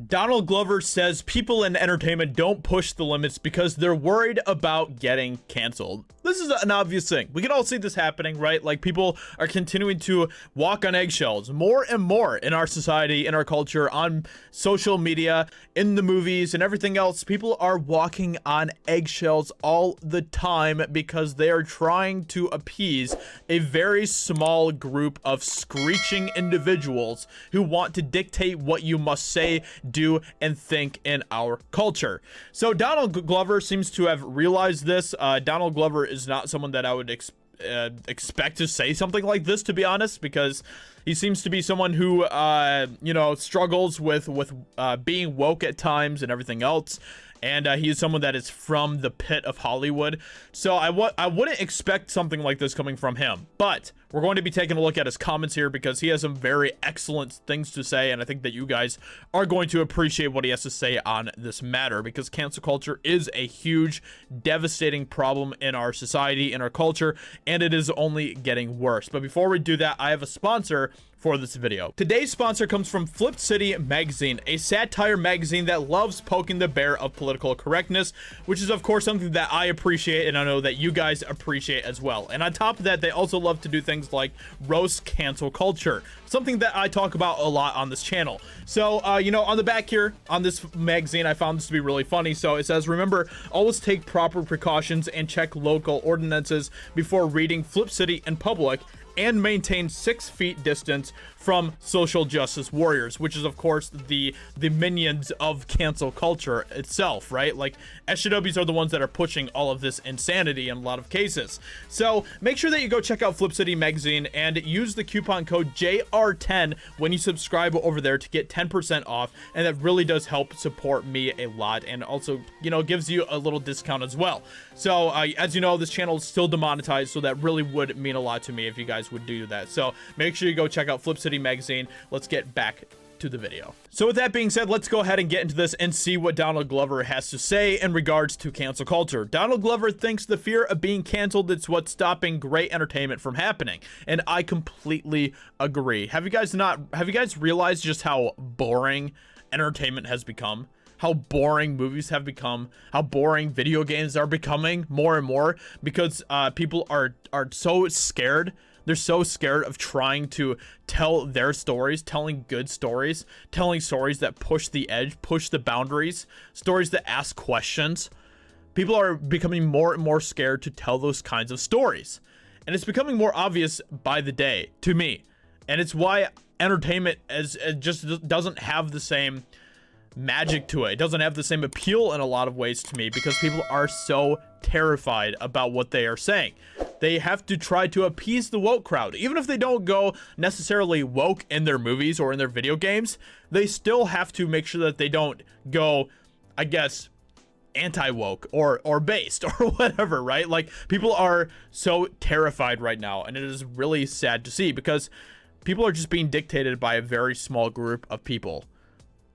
Donald Glover says people in entertainment don't push the limits because they're worried about getting canceled. This is an obvious thing. We can all see this happening, right? Like, people are continuing to walk on eggshells more and more in our society, in our culture, on social media, in the movies, and everything else. People are walking on eggshells all the time because they are trying to appease a very small group of screeching individuals who want to dictate what you must say, do, and think in our culture. So Donald Glover seems to have realized this. Donald Glover is not someone that I would expect to say something like this, to be honest, because he seems to be someone who you know, struggles with being woke at times and everything else. And he is someone that is from the pit of Hollywood. So I wouldn't expect something like this coming from him. But we're going to be taking a look at his comments here because he has some very excellent things to say. And I think that you guys are going to appreciate what he has to say on this matter, because cancel culture is a huge, devastating problem in our society, in our culture, and it is only getting worse. But before we do that, I have a sponsor for this video. Today's sponsor comes from Flip City Magazine, a satire magazine that loves poking the bear of political correctness, which is of course something that I appreciate, and I know that you guys appreciate as well. And on top of that, they also love to do things like roast cancel culture, something that I talk about a lot on this channel. So you know, on the back here on this magazine, I found this to be really funny. So it says, remember, always take proper precautions and check local ordinances before reading Flip City in public, and maintain 6 feet distance from social justice warriors, which is of course the minions of cancel culture itself, right? Like, SJWs are the ones that are pushing all of this insanity in a lot of cases. So make sure that you go check out Flip City Magazine and use the coupon code JR10 when you subscribe over there to get 10% off, and that really does help support me a lot, and also, you know, gives you a little discount as well. So as you know, this channel is still demonetized, so that really would mean a lot to me if you guys would do that. So make sure you go check out Flip City Magazine. Let's get back to the video. So with that being said, let's go ahead and get into this and see what Donald Glover has to say in regards to cancel culture. Donald Glover thinks the fear of being canceled is what's stopping great entertainment from happening, and I completely agree. Have you guys realized just how boring entertainment has become? How boring movies have become, how boring video games are becoming more and more, because people are so scared. They're so scared of trying to tell their stories, telling good stories, telling stories that push the edge, push the boundaries, stories that ask questions. People are becoming more and more scared to tell those kinds of stories. And it's becoming more obvious by the day to me. And it's why entertainment just doesn't have the same magic to it. It doesn't have the same appeal in a lot of ways to me, because people are so terrified about what they are saying. They have to try to appease the woke crowd. Even if they don't go necessarily woke in their movies or in their video games, they still have to make sure that they don't go, I guess, anti-woke or based or whatever, right? Like, people are so terrified right now, and it is really sad to see, because people are just being dictated by a very small group of people,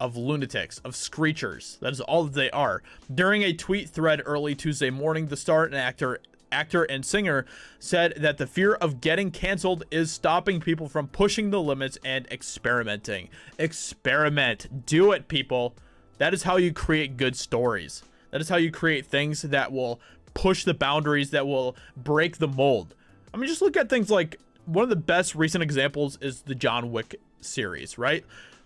of lunatics, of screechers. That is all that they are. During a tweet thread early Tuesday morning, the star and actor and singer said that the fear of getting canceled is stopping people from pushing the limits and experimenting. Experiment. Do it, people. That is how you create good stories. That is how you create things that will push the boundaries, that will break the mold. I mean, just look at things like, one of the best recent examples is the John Wick series, right?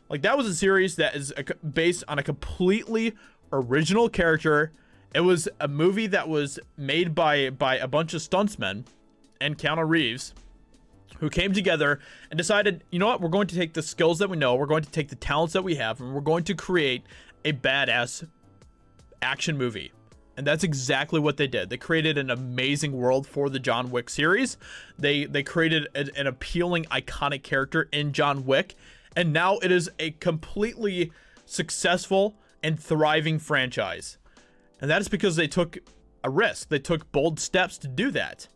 Like, that was a series that is based on a completely original character. It was a movie that was made by a bunch of stuntsmen and Keanu Reeves, who came together and decided, you know what, we're going to take the skills that we know, we're going to take the talents that we have, and we're going to create a badass action movie. And that's exactly what they did. They created an amazing world for the John Wick series. They created an appealing, iconic character in John Wick. And now it is a completely successful and thriving franchise. And that is because they took a risk. They took bold steps to do that.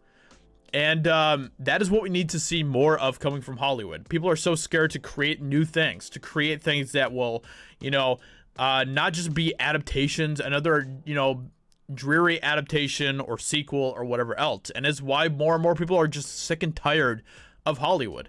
And that is what we need to see more of coming from Hollywood. People are so scared to create new things, to create things that will, you know, not just be adaptations, another, you know, dreary adaptation or sequel or whatever else. And it's why more and more people are just sick and tired of Hollywood.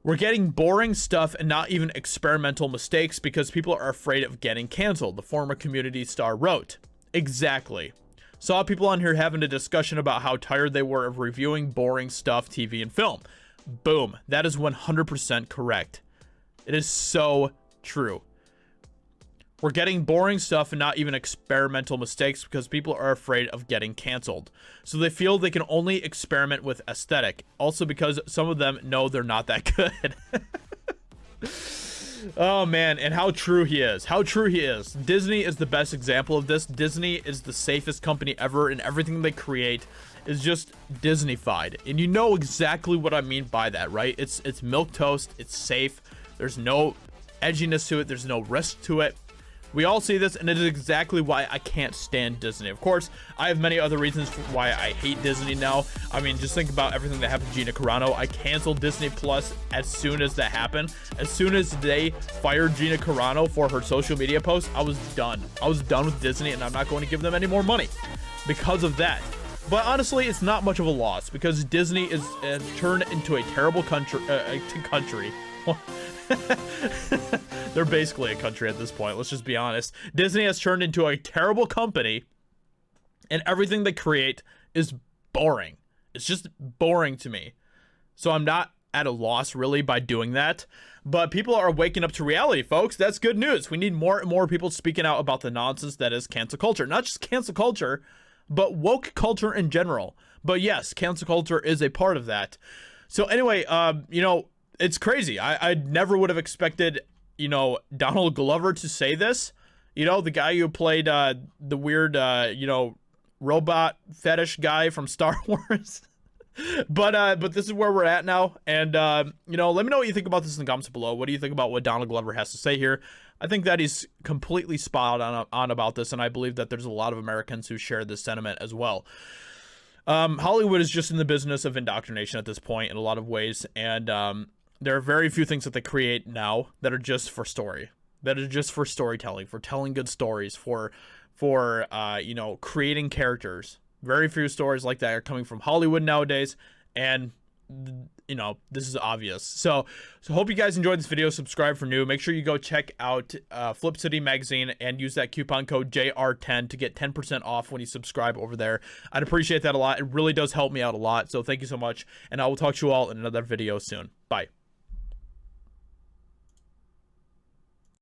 We're getting boring stuff and not even experimental mistakes because people are afraid of getting canceled, the former community star wrote. Exactly. Saw people on here having a discussion about how tired they were of reviewing boring stuff, TV and film. Boom. That is 100% correct. It is so true. We're getting boring stuff and not even experimental mistakes because people are afraid of getting canceled. So they feel they can only experiment with aesthetic. Also because some of them know they're not that good. Oh man, and how true he is. How true he is. Disney is the best example of this. Disney is the safest company ever, and everything they create is just Disney-fied. And you know exactly what I mean by that, right? It's milquetoast, it's safe, there's no edginess to it, there's no risk to it. We all see this, and it is exactly why I can't stand Disney. Of course, I have many other reasons for why I hate Disney now. I mean, just think about everything that happened to Gina Carano. I canceled Disney Plus as soon as that happened. As soon as they fired Gina Carano for her social media posts, I was done. I was done with Disney, and I'm not going to give them any more money because of that. But honestly, it's not much of a loss because Disney is turned into a terrible country. They're basically a country at this point. Let's just be honest. Disney has turned into a terrible company, and everything they create is boring. It's just boring to me. So I'm not at a loss really by doing that. But people are waking up to reality, folks. That's good news. We need more and more people speaking out about the nonsense that is cancel culture. Not just cancel culture, but woke culture in general. But yes, cancel culture is a part of that. So anyway, you know, it's crazy. I never would have expected, you know, Donald Glover to say this. You know, the guy who played the weird, you know, robot fetish guy from Star Wars. But this is where we're at now. And, you know, let me know what you think about this in the comments below. What do you think about what Donald Glover has to say here? I think that he's completely spot on about this. And I believe that there's a lot of Americans who share this sentiment as well. Hollywood is just in the business of indoctrination at this point in a lot of ways. And, there are very few things that they create now that are just for story, that are just for storytelling, for telling good stories, for you know, creating characters. Very few stories like that are coming from Hollywood nowadays, and you know, this is obvious. So hope you guys enjoyed this video. Subscribe for new. Make sure you go check out Flip City magazine and use that coupon code JR10 to get 10% off when you subscribe over there. I'd appreciate that a lot. It really does help me out a lot. So thank you so much, and I will talk to you all in another video soon. Bye.